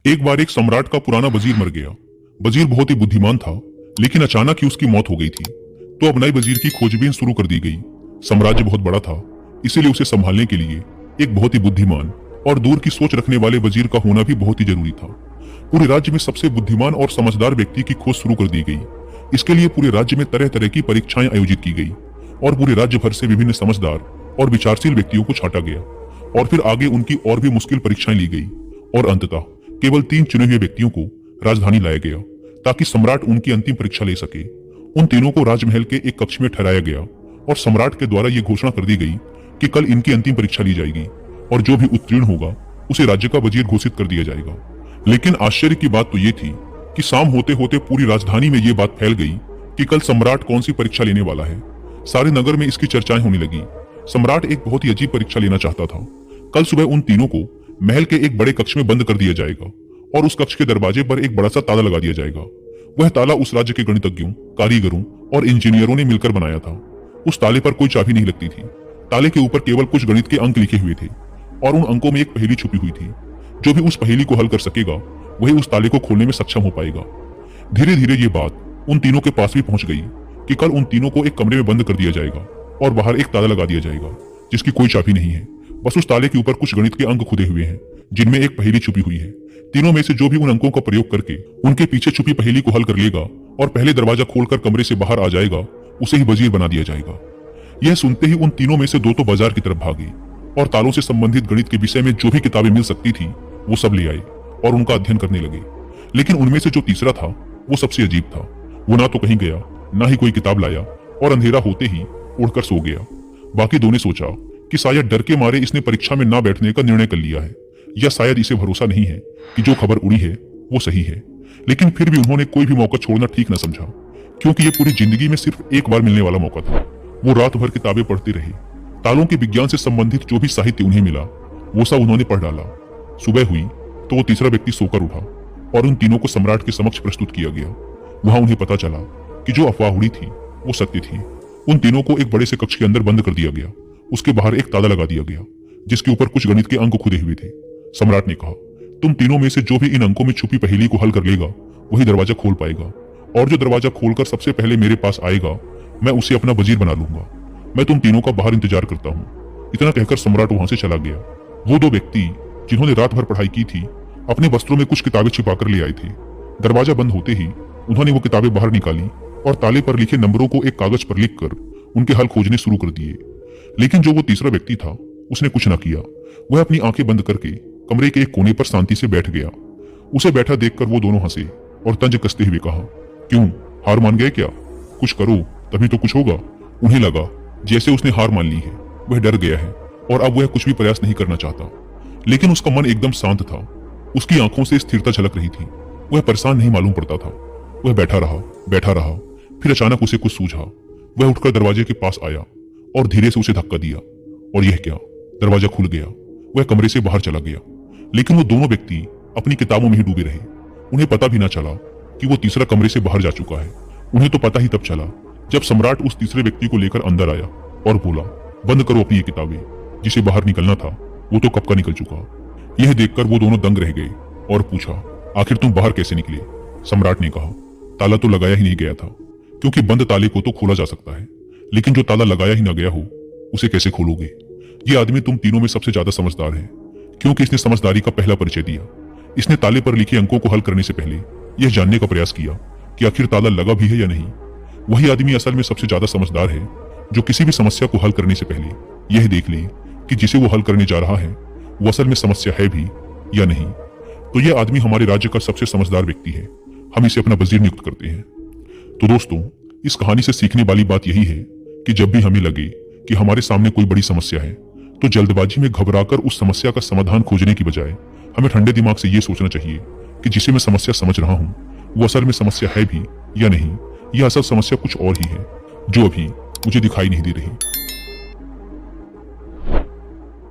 एक बार एक सम्राट का पुराना वजीर मर गया। वजीर बहुत ही बुद्धिमान था, लेकिन अचानक ही उसकी मौत हो गई थी। तो अब नए वजीर की खोजबीन शुरू कर दी गई। साम्राज्य बहुत बड़ा था, इसीलिए उसे संभालने के लिए एक बहुत ही बुद्धिमान और दूर की सोच रखने वाले वजीर का होना भी बहुत ही जरूरी था। पूरे राज्य में सबसे बुद्धिमान और समझदार व्यक्ति की खोज शुरू कर दी गई। इसके लिए पूरे राज्य में तरह तरह की परीक्षाएं आयोजित की गई और पूरे राज्य भर से विभिन्न समझदार और विचारशील व्यक्तियों को छांटा गया और फिर आगे उनकी और भी मुश्किल परीक्षाएं ली गई और अंततः केवल 3 चुने हुए व्यक्तियों को राजधानी लाया गया ताकि सम्राट उनकी अंतिम परीक्षा ले सके। उन तीनों को राजमहल के एक कक्ष में ठहराया गया और सम्राट के द्वारा यह घोषणा कर दी गई कि कल इनकी अंतिम परीक्षा ली जाएगी और जो भी उत्तीर्ण होगा उसे राज्य का वजीर घोषित कर दिया जाएगा। लेकिन आश्चर्य की बात तो ये थी कि शाम होते होते पूरी राजधानी में ये बात फैल गई कि कल सम्राट कौन सी परीक्षा लेने वाला है। सारे नगर में इसकी चर्चाएं होने लगी। सम्राट एक बहुत ही अजीब परीक्षा लेना चाहता था। कल सुबह उन तीनों को महल के एक बड़े कक्ष में बंद कर दिया जाएगा और उस कक्ष के दरवाजे पर एक बड़ा सा ताला लगा दिया जाएगा। वह ताला उस राज्य के गणितज्ञों, कारीगरों और इंजीनियरों ने मिलकर बनाया था। उस ताले पर कोई चाबी नहीं लगती थी। ताले के ऊपर केवल कुछ गणित के अंक लिखे हुए थे और उन अंकों में एक पहेली छुपी हुई थी। जो भी उस पहेली को हल कर सकेगा वही उस ताले को खोलने में सक्षम हो पाएगा। धीरे धीरे ये बात उन तीनों के पास भी पहुंच गई कि कल उन तीनों को एक कमरे में बंद कर दिया जाएगा और बाहर एक ताला लगा दिया जाएगा जिसकी कोई चाबी नहीं है। बस उस ताले के ऊपर कुछ गणित के अंक खुदे हुए हैं जिनमें एक पहेली छुपी हुई है। तीनों में से जो भी उन अंकों का प्रयोग करके उनके पीछे छुपी पहेली को हल कर लेगा और पहले दरवाजा खोलकर कमरे से बाहर आ जाएगा उसे ही वजीर बना दिया जाएगा। यह सुनते ही उन तीनों में से 2 तो बाजार की तरफ भागे और तालों से संबंधित गणित के विषय में जो भी किताबें मिल सकती थी वो सब ले आए और उनका अध्ययन करने लगे। लेकिन उनमें से जो तीसरा था वो सबसे अजीब था। वो ना तो कहीं गया, ना ही कोई किताब लाया और अंधेरा होते ही उड़कर सो गया। बाकी 2 ने सोचा कि शायद डर के मारे इसने परीक्षा में ना बैठने का निर्णय कर लिया है या शायद इसे भरोसा नहीं है कि जो खबर उड़ी है वो सही है। लेकिन फिर भी उन्होंने कोई भी मौका छोड़ना ठीक न समझा, क्योंकि ये पूरी जिंदगी में सिर्फ एक बार मिलने वाला मौका था। वो रात भर किताबें पढ़ते रहे। तालों के विज्ञान से संबंधित जो भी साहित्य उन्हें मिला वो सब उन्होंने पढ़ डाला। सुबह हुई तो वो तीसरा व्यक्ति सोकर उठा और उन तीनों को सम्राट के समक्ष प्रस्तुत किया गया। वहां उन्हें पता चला कि जो अफवाह उड़ी थी वो सत्य थी। उन तीनों को एक बड़े से कक्ष के अंदर बंद कर दिया गया। उसके बाहर एक ताला लगा दिया गया जिसके ऊपर कुछ गणित के अंक खुदे हुए थे। सम्राट ने कहा, तुम तीनों में से जो भी इन अंकों में छुपी पहेली को हल कर लेगा वही दरवाजा खोल पाएगा और जो दरवाजा खोलकर सबसे पहले मेरे पास आएगा मैं उसे अपना वजीर बना लूंगा। मैं तुम तीनों का बाहर इंतजार करता हूँ। इतना कहकर सम्राट वहां से चला गया। वो 2 व्यक्ति जिन्होंने रात भर पढ़ाई की थी अपने वस्त्रों में कुछ किताबें छिपाकर ले आए थे। दरवाजा बंद होते ही उन्होंने वो किताबें बाहर निकाली और ताले पर लिखे नंबरों को एक कागज पर लिखकर उनके हल खोजने शुरू कर दिए। लेकिन जो वो तीसरा व्यक्ति था उसने कुछ न किया। वह अपनी आंखें बंद करके कमरे के एक कोने पर शांति से बैठ गया। उसे बैठा देखकर वो दोनों हंसे और तंज कसते हुए कहा, क्यों, हार मान गए क्या? कुछ करो तभी तो कुछ होगा। उन्हें लगा जैसे उसने हार मान ली है। वह डर गया है और अब वह कुछ भी प्रयास नहीं करना चाहता। लेकिन उसका मन एकदम शांत था। उसकी आंखों से स्थिरता झलक रही थी। वह परेशान नहीं मालूम पड़ता था। वह बैठा रहा। फिर अचानक उसे कुछ सूझा। वह उठकर दरवाजे के पास आया और धीरे से उसे धक्का दिया और यह क्या, दरवाजा खुल गया। वह कमरे से बाहर चला गया। लेकिन वो दोनों व्यक्ति अपनी किताबों में ही डूबे रहे। उन्हें पता भी ना चला कि वो तीसरा कमरे से बाहर जा चुका है। उन्हें तो पता ही तब चला जब सम्राट उस तीसरे व्यक्ति को लेकर अंदर आया और बोला, बंद करो अपनी ये किताबें। जिसे बाहर निकलना था वो तो कब का निकल चुका। यह देखकर वो दोनों दंग रह गए और पूछा, आखिर तुम बाहर कैसे निकले? सम्राट ने कहा, ताला तो लगाया ही नहीं गया था, क्योंकि बंद ताले को तो खोला जा सकता है, लेकिन जो ताला लगाया ही ना गया हो उसे कैसे खोलोगे? ये आदमी तुम तीनों में सबसे ज्यादा समझदार है, क्योंकि इसने समझदारी का पहला परिचय दिया। इसने ताले पर लिखे अंकों को हल करने से पहले यह जानने का प्रयास किया कि आखिर ताला लगा भी है या नहीं। वही आदमी असल में सबसे ज्यादा समझदार है जो किसी भी समस्या को हल करने से पहले यह देख ले कि जिसे वो हल करने जा रहा है वो असल में समस्या है भी या नहीं। तो यह आदमी हमारे राज्य का सबसे समझदार व्यक्ति है। हम इसे अपना वजीर नियुक्त करते हैं। तो दोस्तों, इस कहानी से सीखने वाली बात यही है कि जब भी हमें लगे कि हमारे सामने कोई बड़ी समस्या है तो जल्दबाजी में घबराकर उस समस्या का समाधान खोजने की बजाय हमें ठंडे दिमाग से यह सोचना चाहिए कि जिसे मैं समस्या समझ रहा हूं वो असल में समस्या है भी या नहीं, यह असल समस्या कुछ और ही है जो अभी मुझे दिखाई नहीं दे रही।